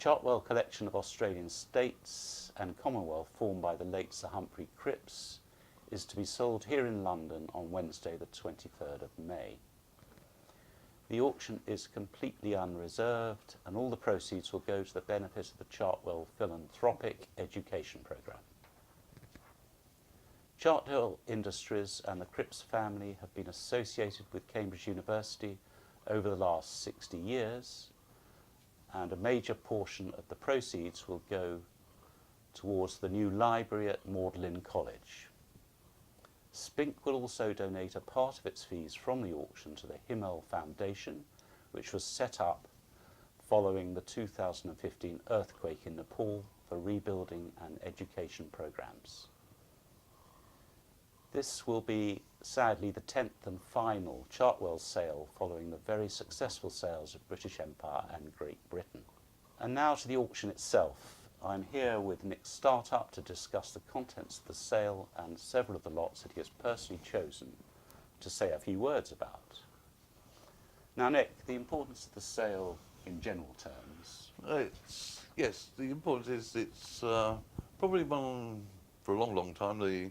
Chartwell collection of Australian states and Commonwealth formed by the late Sir Humphrey Cripps is to be sold here in London on Wednesday the 23rd of May. The auction is completely unreserved and all the proceeds will go to the benefit of the Chartwell philanthropic education programme. Chartwell Industries and the Cripps family have been associated with Cambridge University over the last 60 years, and a major portion of the proceeds will go towards the new library at Magdalen College. Spink will also donate a part of its fees from the auction to the Himmel Foundation, which was set up following the 2015 earthquake in Nepal for rebuilding and education programmes. This will be, sadly, the 10th and final Chartwell sale following the very successful sales of British Empire and Great Britain. And now to the auction itself. I'm here with Nick's startup to discuss the contents of the sale and several of the lots that he has personally chosen to say a few words about. Now, Nick, the importance of the sale in general terms. Yes, the importance is it's probably one, for a long, long time, the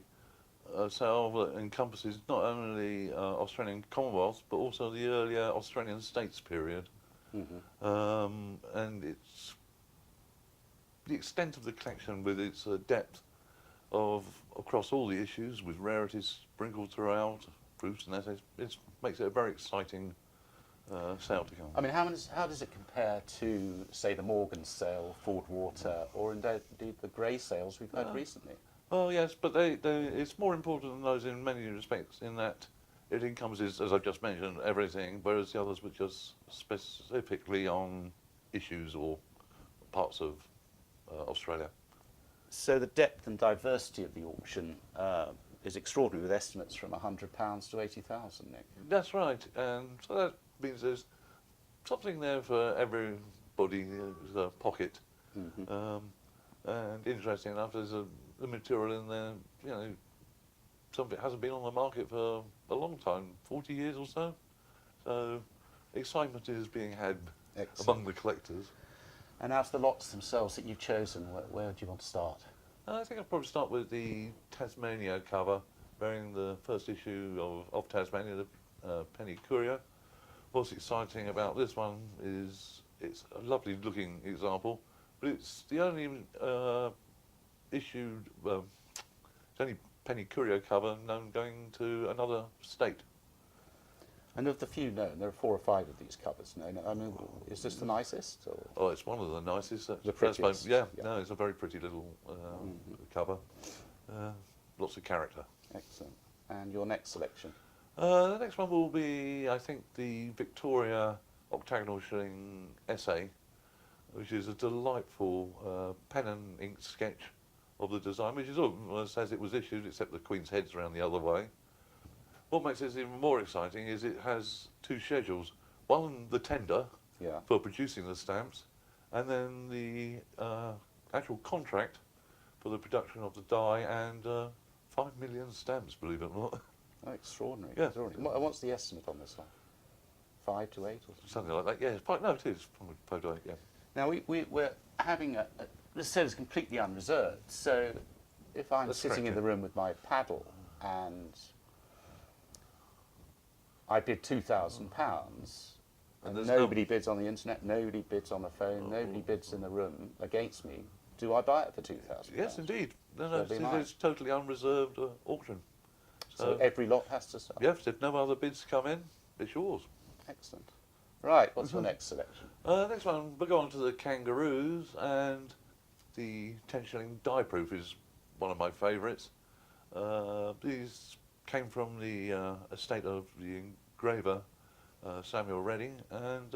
sale that encompasses not only Australian Commonwealth but also the earlier Australian states period. And it's the extent of the collection with its depth of across all the issues with rarities sprinkled throughout, proofs and essays. It makes it a very exciting sale to come. I mean, how does it compare to, say, the Morgan sale, Ford Water, or indeed the Grey sales we've had recently? Well, yes, but it's more important than those in many respects in that it encompasses, as I've just mentioned, everything, whereas the others were just specifically on issues or parts of Australia. So the depth and diversity of the auction is extraordinary, with estimates from £100 to 80,000, Nick. That's right, and so that means there's something there for everybody's pocket. And interesting enough, there's the material in there, you know, some of it hasn't been on the market for a long time, 40 years or so. So excitement is being had among the collectors. And as the lots themselves that you've chosen, where do you want to start? I think I'll probably start with the Tasmania cover, bearing the first issue of Tasmania, the Penny Courier. What's exciting about this one is it's a lovely looking example, but it's the only issued, it's only Penny Courier cover known going to another state. And of the few known, there are 4 or 5 of these covers known. I mean, is this the nicest? Or? Oh, it's one of the nicest. The prettiest? Yeah, no, it's a very pretty little cover. Lots of character. Excellent. And your next selection? The next one will be, I think, the Victoria octagonal shilling essay, which is a delightful pen and ink sketch of the design, which is almost as it was issued, except the Queen's head's around the other way. What makes this even more exciting is it has 2 schedules. One, the tender for producing the stamps, and then the actual contract for the production of the die and 5 million stamps, believe it or not. Oh, extraordinary. Yeah. Extraordinary. What's the estimate on this one? 5 to 8 or something like that? Yeah, it is 5 to 8. Yeah. Now we're having this sale is completely unreserved. So if I'm sitting in the room with my paddle and I bid £2,000, and nobody bids on the internet, nobody bids on the phone, nobody bids in the room against me, do I buy it for £2,000? Yes, indeed. No, it's totally unreserved auction. So every lot has to sell? Yes, if no other bids come in, it's yours. Excellent. Right, what's your next selection? Next one, we'll go on to the kangaroos, and the 10 shilling die proof is one of my favourites. These came from the estate of the engraver Samuel Redding, and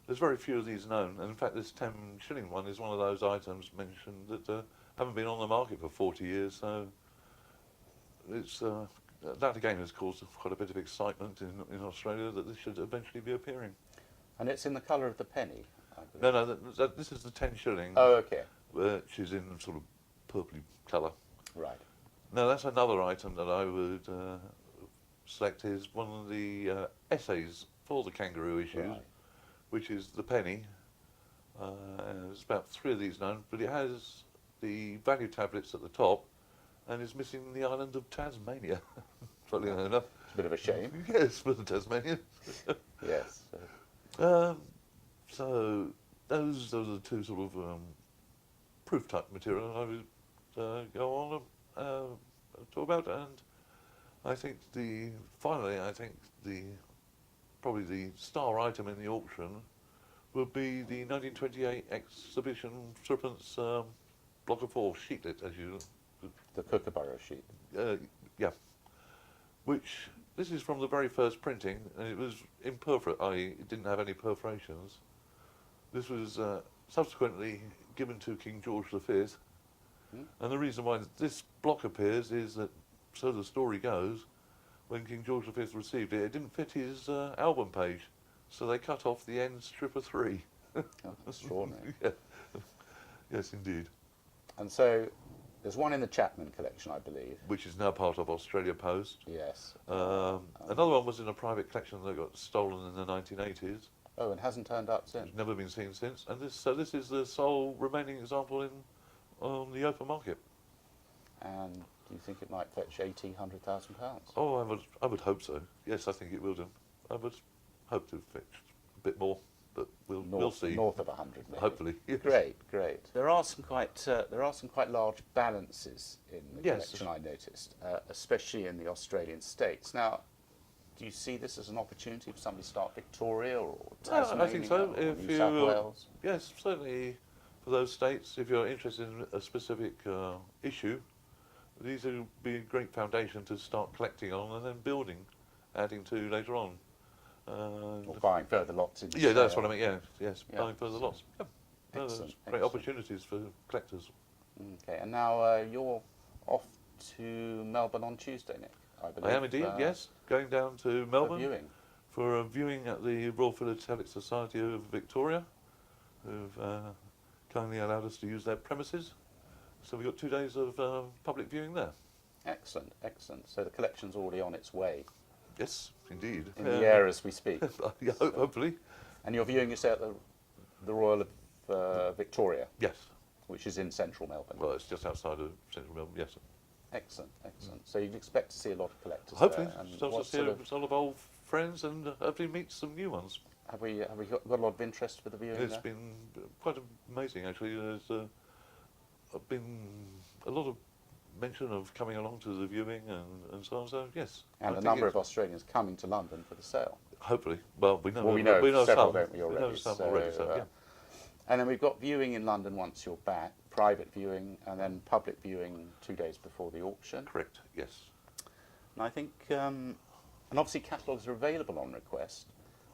there's very few of these known. And in fact, this 10 shilling one is one of those items mentioned that haven't been on the market for 40 years. So it's that again has caused quite a bit of excitement in Australia that this should eventually be appearing. And it's in the colour of the penny, I believe. No, this is the 10 shilling. Oh, okay. Which is in sort of purpley colour. Right. Now that's another item that I would select is one of the essays for the kangaroo issues, which is the penny. There's about 3 of these known, but it has the value tablets at the top, and is missing the island of Tasmania. Funnily enough. It's a bit of a shame. Yes, for the Tasmania. Yes. So those are the 2 sort of proof type material I would go on talk about, and I think probably the star item in the auction would be the 1928 exhibition Serpent's block of 4 sheetlet, as you. The Kookaburra sheet. Yeah. Which, this is from the very first printing, and it was imperforate, i.e. it didn't have any perforations. This was subsequently given to King George V, and the reason why this block appears is that, so the story goes, when King George V received it, it didn't fit his album page, so they cut off the end strip of 3. Oh, extraordinary. Yeah. Yes, indeed. And so, there's one in the Chapman collection, I believe. Which is now part of Australia Post. Yes. Another one was in a private collection that got stolen in the 1980s. Oh, and hasn't turned up since. It's never been seen since. And this is the sole remaining example on the open market. And do you think it might fetch £1,000? Oh, I would hope so. Yes, I think it will do. I would hope to fetch a bit more, but we'll see. North of 100, maybe. Hopefully. Yes. Great. There are some quite large balances in the collection, I noticed, especially in the Australian states. Now, do you see this as an opportunity for somebody to start Victoria or Tasmania? I think so. Or New South Wales? Yes, certainly for those states, if you're interested in a specific issue, these would be a great foundation to start collecting on and then building, adding to later on. Or buying further lots in the Yeah, that's sale. what I mean, yes, buying further lots. Yeah. No, there's Excellent, great opportunities for collectors. Okay, and now you're off to Melbourne on Tuesday, Nick, I believe. I am indeed, yes, going down to Melbourne viewing. for a viewing at the Royal Philatelic Society of Victoria, who've kindly allowed us to use their premises. So we've got 2 days of public viewing there. Excellent. So the collection's already on its way. Yes, indeed. In the air as we speak. Yeah, hopefully. And you're viewing this at the Royal Victoria, Yes. which is in central Melbourne. Well, it's just outside of central Melbourne, yes. Excellent. So you'd expect to see a lot of collectors Hopefully. there. And So what to see a lot of old friends and hopefully meet some new ones. have we got a lot of interest for the viewing It's there? been quite amazing, actually. There's been a lot of mention of coming along to the viewing and so on, so yes. And I a think number it's- of Australians coming to London for the sale. Hopefully. Well, we know Several, some. don't we, already? We know some already, so yeah. And then we've got viewing in London once you're back, private viewing, and then public viewing 2 days before the auction. Correct, yes. And I think, and obviously catalogues are available on request.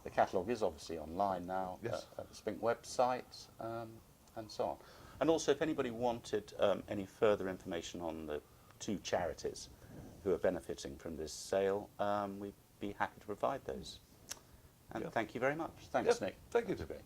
The catalogue is obviously online now Yes. at the Spink website, and so on. And also, if anybody wanted any further information on the 2 charities who are benefiting from this sale, we'd be happy to provide those. And Yeah. thank you very much. Thanks, Yeah, Nick. thank you. That's great.